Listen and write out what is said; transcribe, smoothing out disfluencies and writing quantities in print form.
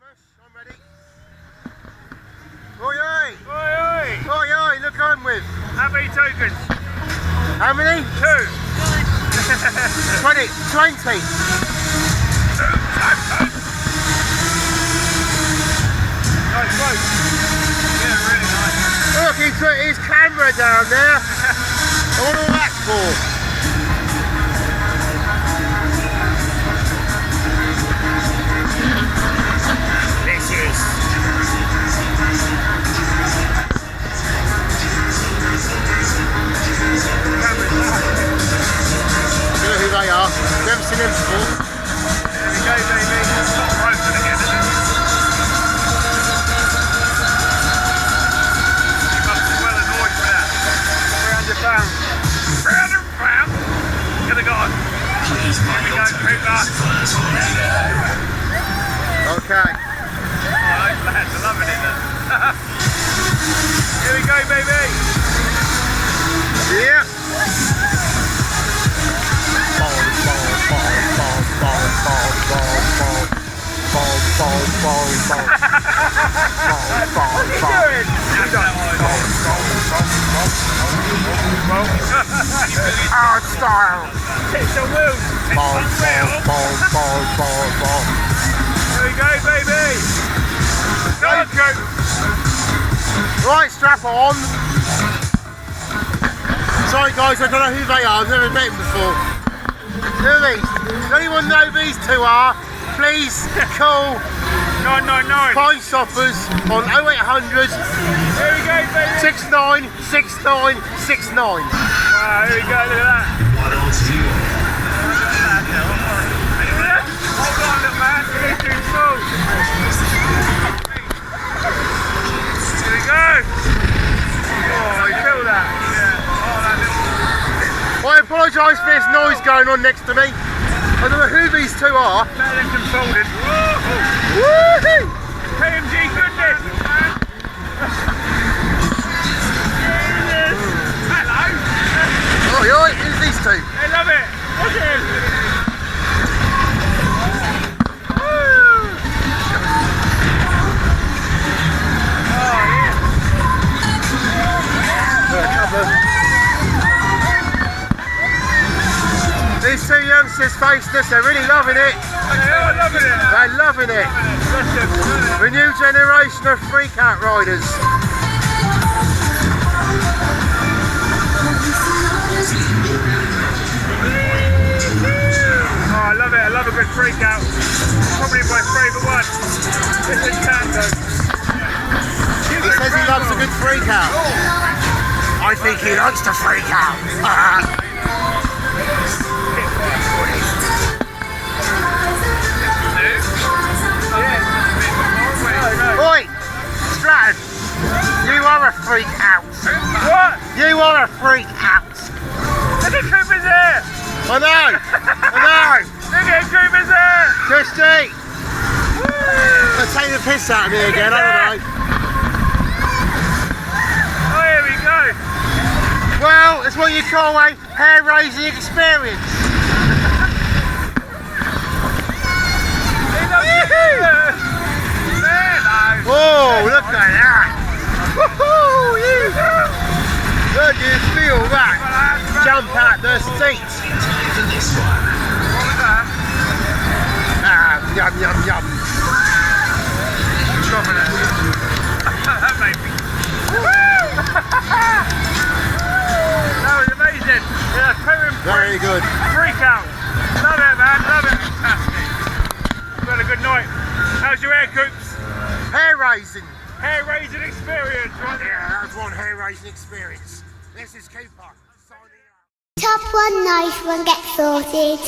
I'm ready. Oi, oi! Oi, oi! Oi, oi, look who I'm with. How many tokens? How many? 2. 20. 20. Nice boat. Yeah, really nice. Look, he's put his camera down there. I wonder what that's for. This is. You know who they are? Never seen them before. There we go, baby. Top rope for the end, isn't it? You must be well annoyed for that. £300. £300? Gonna go on. Here we go, Cooper. Okay. Alright, lads are loving it then. Here we go, baby. Yeah. Hard style. It's the wheels. It's unreal. Here we go, baby. Go. Right, strap on. Sorry guys, I don't know who they are, I've never met them before. Who are these? Does anyone know who these two are? Please call 999. Price Stoppers on 0800 Here we go, baby. 69 69 69. Wow, here we go, look at that. Hold on, little man, you're too full. Here we go. Oh, you feel that? Yeah. Oh, that little... I apologise for this noise going on next to me. I don't know who these two are. Better than confolded. Woohoo! KMG goodness, man. Hello. Oi, oi, who's these two? They love it. Look at him. These two youngsters facing us, they're really loving it. They are loving it. They're loving it. The new generation of freak out riders. Oh, I love it. I love a good freak out. Probably my favourite one. This is Tango. He says he loves a good freak out. I think he likes to freak out. Oi, Stratton, you are a freak out. What? You are a freak out. Look at Cooper's hair. I know. Look at Cooper's hair. Christy, they're taking the piss out of me again, I don't know. Oh, here we go. Well, it's what you call a hair-raising experience. He loves it. Oh, look at that! Woohoo! Look, you feel that? Jump out the seat! Yum, yum, yum. Dropping it. That made me. That was amazing. Yeah, Perrin. Very good. Freak out. Love it, man. Love it. Fantastic. We've had a good night. How's your hair, Coops? Hair-raising. Hair-raising experience, right? Yeah, that was one hair-raising experience. This is Cooper. Top one nice one gets sorted.